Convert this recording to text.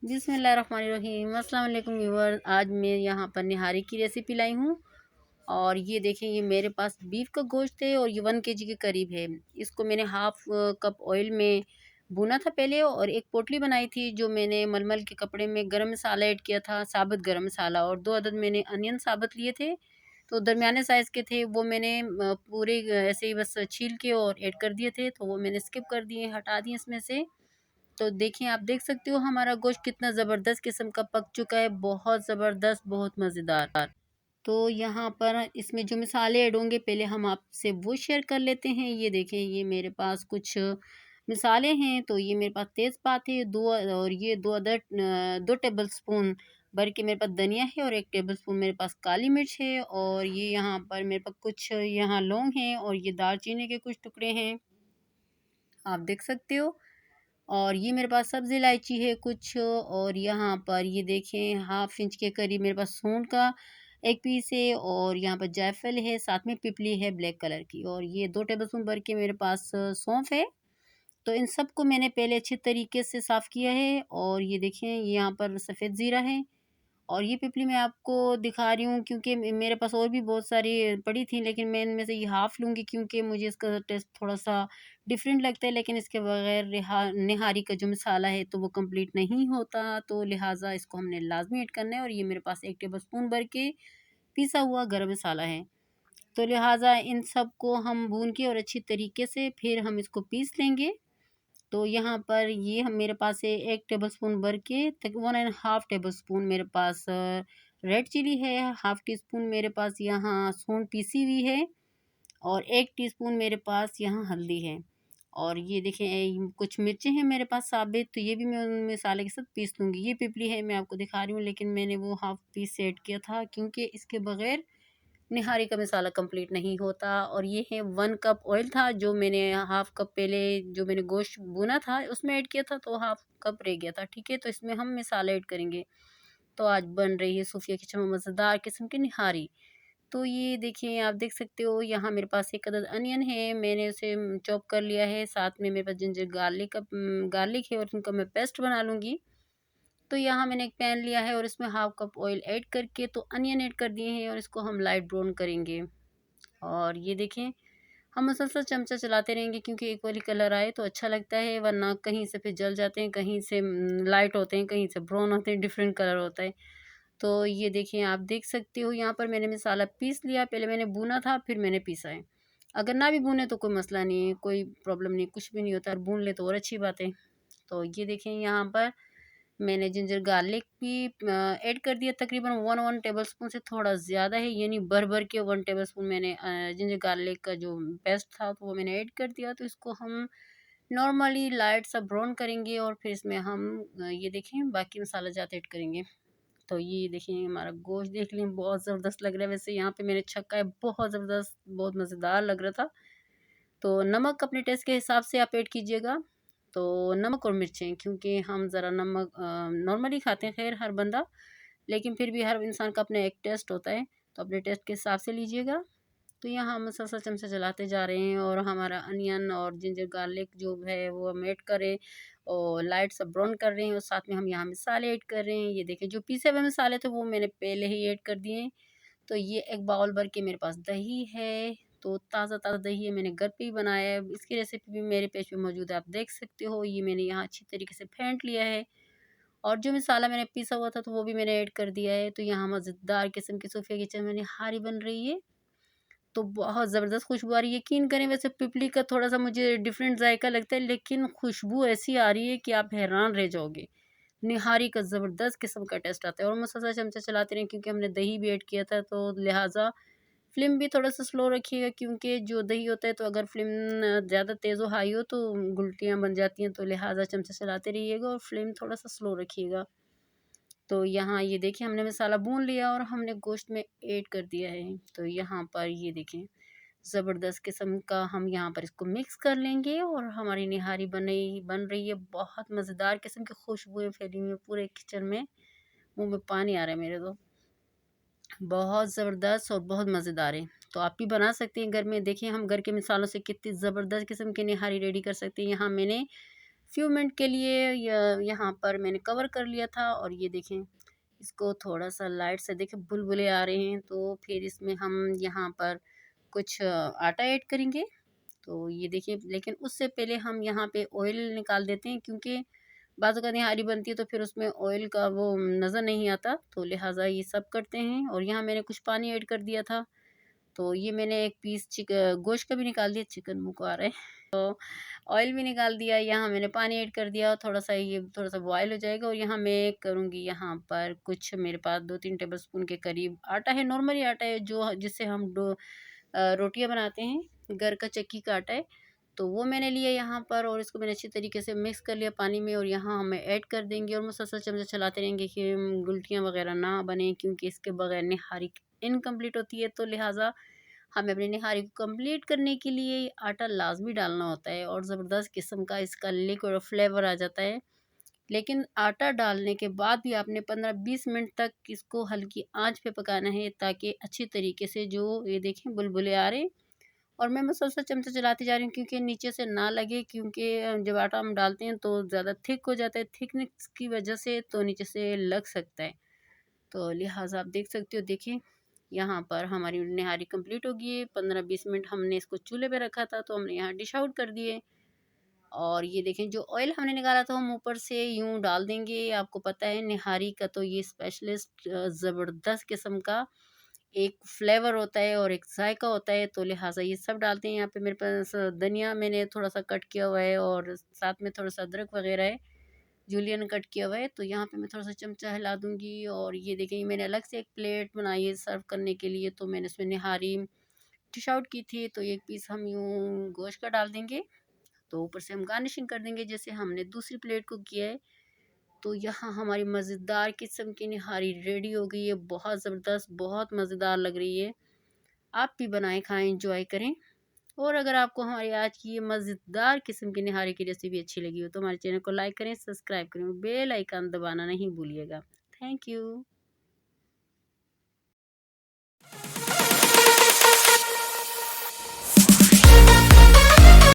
बिस्मिल्लाहिर्रहमानिर्रहीम। अस्सलाम वालेकुम व्यूअर। आज मैं यहाँ पर निहारी की रेसिपी लाई हूँ और ये देखें, ये मेरे पास बीफ का गोश्त है और ये 1 kg के करीब है। इसको मैंने हाफ कप ऑयल में भुना था पहले, और एक पोटली बनाई थी जो मैंने मलमल के कपड़े में गरम मसाला ऐड किया था, साबुत गरम मसाला, और 2 अदद मैंने अनियन साबुत लिए थे, तो दरमियाने साइज़ के थे। वो मैंने पूरे ऐसे ही बस छील के और ऐड कर दिए थे, तो वो मैंने स्किप कर दिए, हटा दिए इसमें से। तो देखिए, आप देख सकते हो हमारा गोश्त कितना ज़बरदस्त किस्म का पक चुका है, बहुत ज़बरदस्त, बहुत मज़ेदार। तो यहाँ पर इसमें जो मसाले ऐड होंगे, पहले हम आपसे वो शेयर कर लेते हैं। ये देखें, ये मेरे पास कुछ मसाले हैं। तो ये मेरे पास तेज़पात है 2, और ये 2 टेबल स्पून भर के मेरे पास धनिया है, और 1 टेबल स्पून मेरे पास काली मिर्च है, और ये यहाँ पर मेरे पास कुछ यहाँ लौंग हैं, और ये दालचीनी के कुछ टुकड़े हैं, आप देख सकते हो। और ये मेरे पास सब्ज़ इलायची है कुछ, और यहाँ पर ये देखें हाफ इंच के करीब मेरे पास सूंड का एक पीस है, और यहाँ पर जायफल है, साथ में पिपली है ब्लैक कलर की, और ये 2 टेबलस्पून भर के मेरे पास सौंफ है। तो इन सब को मैंने पहले अच्छे तरीके से साफ़ किया है, और ये देखें, ये यहाँ पर सफ़ेद ज़ीरा है, और ये पिपली मैं आपको दिखा रही हूँ क्योंकि मेरे पास और भी बहुत सारी पड़ी थी, लेकिन मैं इनमें से ये हाफ़ लूँगी क्योंकि मुझे इसका टेस्ट थोड़ा-सा डिफ़रेंट लगता है। लेकिन इसके बगैर निहारी का जो मसाला है तो वो कंप्लीट नहीं होता, तो लिहाज़ा इसको हमने लाज़मी ऐड करना है। और ये मेरे पास 1 टेबल स्पून भर के पिसा हुआ गरम मसाला है। तो लिहाज़ा इन सब को हम भून के और अच्छी तरीके से फिर हम इसको पीस लेंगे। तो यहाँ पर ये हम मेरे पास है 1 टेबलस्पून भर के, तक 1 एंड हाफ़ टेबलस्पून मेरे पास रेड चिली है, हाफ़ टी स्पून मेरे पास यहाँ सूंड पीसी हुई है, और 1 टीस्पून मेरे पास यहाँ हल्दी है। और ये देखें, कुछ मिर्चें हैं मेरे पास साबित, तो ये भी मैं उन मसाले के साथ पीस लूँगी। ये पिपली है, मैं आपको दिखा रही हूँ, लेकिन मैंने वो हाफ़ पीस ऐड किया था क्योंकि इसके बगैर निहारी का मसाला कंप्लीट नहीं होता। और ये है 1 कप ऑयल था जो मैंने हाफ़ कप पहले जो मैंने गोश्त भुना था उसमें ऐड किया था, तो हाफ़ कप रह गया था, ठीक है। तो इसमें हम मसाला ऐड करेंगे। तो आज बन रही है सूफिया किचन में मज़ेदार किस्म की निहारी। तो ये देखिए, आप देख सकते हो यहाँ मेरे पास 1 अदद अनियन है, मैंने उसे चॉप कर लिया है। साथ में मेरे पास जिंजर गार्लिक है, और इनका मैं पेस्ट बना लूँगी। तो यहाँ मैंने एक पैन लिया है और इसमें हाफ़ कप ऑयल ऐड करके तो अनियन ऐड कर दिए हैं, और इसको हम लाइट ब्राउन करेंगे। और ये देखें, हम मुसलसल चमचा चलाते रहेंगे क्योंकि इक्वली कलर आए तो अच्छा लगता है, वरना कहीं से फिर जल जाते हैं, कहीं से लाइट होते हैं, कहीं से ब्राउन होते हैं, डिफरेंट कलर होता है। तो ये देखिए, आप देख सकते हो यहाँ पर मैंने मसाला पीस लिया, पहले मैंने भुना था फिर मैंने पीसा है। अगर ना भी भुने तो कोई मसला नहीं है, कोई प्रॉब्लम नहीं, कुछ भी नहीं होता, और भून ले तो और अच्छी बात है। तो ये देखें, यहाँ पर मैंने जिंजर गार्लिक भी ऐड कर दिया, तकरीबन 1 टेबलस्पून से थोड़ा ज़्यादा है, यानी भर के 1 टेबलस्पून मैंने जिंजर गार्लिक का जो पेस्ट था तो वो मैंने ऐड कर दिया। तो इसको हम नॉर्मली लाइट सा ब्राउन करेंगे, और फिर इसमें हम ये देखें बाकी मसाला जात ऐड करेंगे। तो ये देखिए, हमारा गोश्त देख लें, बहुत ज़बरदस्त लग रहा है। वैसे यहाँ पे मैंने छक्का है, बहुत ज़बरदस्त, बहुत मज़ेदार लग रहा था। तो नमक अपने टेस्ट के हिसाब से आप ऐड कीजिएगा। तो नमक और मिर्चें, क्योंकि हम ज़रा नमक नॉर्मली खाते हैं, खैर हर बंदा, लेकिन फिर भी हर इंसान का अपना एक टेस्ट होता है, तो अपने टेस्ट के हिसाब से लीजिएगा। तो यहाँ हम मुसलसल चमचा चलाते जा रहे हैं, और हमारा अनियन और जिंजर गार्लिक जो है वो हम ऐड करें, और लाइट सा ब्राउन कर रहे हैं, और साथ में हम यहाँ मसाले ऐड कर रहे हैं। ये देखिए, जो पीसे हुए मसाले थे वो मैंने पहले ही ऐड कर दिए हैं। तो ये एक बाउल भर के मेरे पास दही है, तो ताज़ा-ताज़ा दही है, मैंने घर पे ही बनाया है। इसकी रेसिपी भी मेरे पेज पे मौजूद है, आप देख सकते हो। ये मैंने यहाँ अच्छी तरीके से फेंट लिया है, और जो मसाला मैंने पीसा हुआ था तो वो भी मैंने ऐड कर दिया है। तो यहाँ मज़ेदार किस्म की सूफिया किचन में निहारी बन रही है, तो बहुत ज़बरदस्त खुशबू आ रही है। यकीन करें, वैसे पिपली का थोड़ा-सा मुझे डिफरेंट जायका लगता है, लेकिन खुशबू ऐसी आ रही है कि आप हैरान रह जाओगे। निहारी का ज़बरदस्त किस्म का टेस्ट आता है, और मुसलसल चमचा चलाते रहें क्योंकि हमने दही भी ऐड किया था, तो लिहाज़ा फ्लेम भी थोड़ा-सा स्लो रखिएगा, क्योंकि जो दही होता है तो अगर फ्लेम ज़्यादा तेज़ हो, हाई हो, तो गुलटियाँ बन जाती हैं, तो लिहाज़ा चमचा चलाते रहिएगा और फ्लेम थोड़ा-सा स्लो रखिएगा। तो यहाँ ये देखिए, हमने मसाला भून लिया और हमने गोश्त में ऐड कर दिया है। तो यहाँ पर ये देखें, ज़बरदस्त किस्म का हम यहाँ पर इसको मिक्स कर लेंगे, और हमारी निहारी बन रही है। बहुत मज़ेदार किस्म की खुशबुएँ फैली हुई हैं पूरे किचन में, मुँह में पानी आ रहा है मेरे तो। बहुत ज़बरदस्त और बहुत मज़ेदार है। तो आप भी बना सकती हैं घर में। देखिए, हम घर के मसालों से कितनी ज़बरदस्त किस्म की निहारी रेडी कर सकते हैं। यहाँ मैंने फ्यू मिनट के लिए यहाँ पर मैंने कवर कर लिया था। और ये देखें, इसको थोड़ा सा लाइट से देखें बुलबुले आ रहे हैं, तो फिर इसमें हम यहाँ पर कुछ आटा ऐड करेंगे। तो ये देखिए, लेकिन उससे पहले हम यहाँ पे ऑयल निकाल देते हैं, क्योंकि बाज़ू का निहारी बनती है तो फिर उसमें ऑयल का वो नज़र नहीं आता, तो लिहाजा ये सब करते हैं। और यहाँ मैंने कुछ पानी ऐड कर दिया था। तो ये मैंने एक पीस गोश्त का भी निकाल दिया, चिकन मुँह को आ रहा है। तो ऑयल भी निकाल दिया, यहाँ मैंने पानी ऐड कर दिया, थोड़ा सा ये थोड़ा सा बॉयल हो जाएगा। और यहाँ मैं करूँगी, यहाँ पर कुछ मेरे पास 2-3 टेबलस्पून के करीब आटा है, नॉर्मली आटा है जो जिससे हम रोटियाँ बनाते हैं, घर का चक्की का आटा है। तो वो मैंने लिया यहाँ पर, और इसको मैंने अच्छी तरीके से मिक्स कर लिया पानी में, और यहाँ हमें ऐड कर देंगे और मुसलसल चमचा चलाते रहेंगे कि गुलटियाँ वगैरह ना बने, क्योंकि इसके बगैर निहारी इनकम्प्लीट होती है। तो लिहाजा हमें अपनी निहारी को कंप्लीट करने के लिए आटा लाज़मी डालना होता है, और ज़बरदस्त किस्म का इसका लिक्विड और फ्लेवर आ जाता है। लेकिन आटा डालने के बाद भी आपने 15-20 मिनट तक इसको हल्की आंच पे पकाना है, ताकि अच्छी तरीके से जो ये देखें बुलबुले आ रहे हैं। और मैं मुसलसल चमचा चलाती जा रही हूँ, क्योंकि नीचे से ना लगे, क्योंकि जब आटा हम डालते हैं तो ज़्यादा थिक हो जाता है, थिकनेस की वजह से तो नीचे से लग सकता है। तो लिहाजा आप देख सकते हो, देखिए यहाँ पर हमारी निहारी कंप्लीट हो गई है। 15-20 मिनट हमने इसको चूल्हे पे रखा था, तो हमने यहाँ डिश आउट कर दिए। और ये देखें, जो ऑयल हमने निकाला था हम ऊपर से यूँ डाल देंगे। आपको पता है निहारी का तो ये स्पेशलिस्ट ज़बरदस्त किस्म का एक फ्लेवर होता है और एक जायका होता है, तो लिहाजा ये सब डालते हैं। यहाँ पे मेरे पास धनिया मैंने थोड़ा सा कट किया हुआ है, और साथ में थोड़ा सा अदरक वगैरह है, जूलियन कट किया हुआ है। तो यहाँ पे मैं थोड़ा सा चमचा हिला दूंगी। और ये देखें, मैंने अलग से एक प्लेट बनाई है सर्व करने के लिए, तो मैंने उसमें निहारी डिश आउट की थी। तो एक पीस हम यूँ गोश्त का डाल देंगे, तो ऊपर से हम गार्निशिंग कर देंगे जैसे हमने दूसरी प्लेट को किया है। तो यहाँ हमारी मज़ेदार किस्म की निहारी रेडी हो गई है, बहुत ज़बरदस्त, बहुत मज़ेदार लग रही है। आप भी बनाएं, खाएं, इंजॉय करें। और अगर आपको हमारी आज की ये मज़ेदार किस्म की निहारी की रेसिपी अच्छी लगी हो, तो हमारे चैनल को लाइक करें, सब्सक्राइब करें, बेल आइकन दबाना नहीं भूलिएगा। Thank you.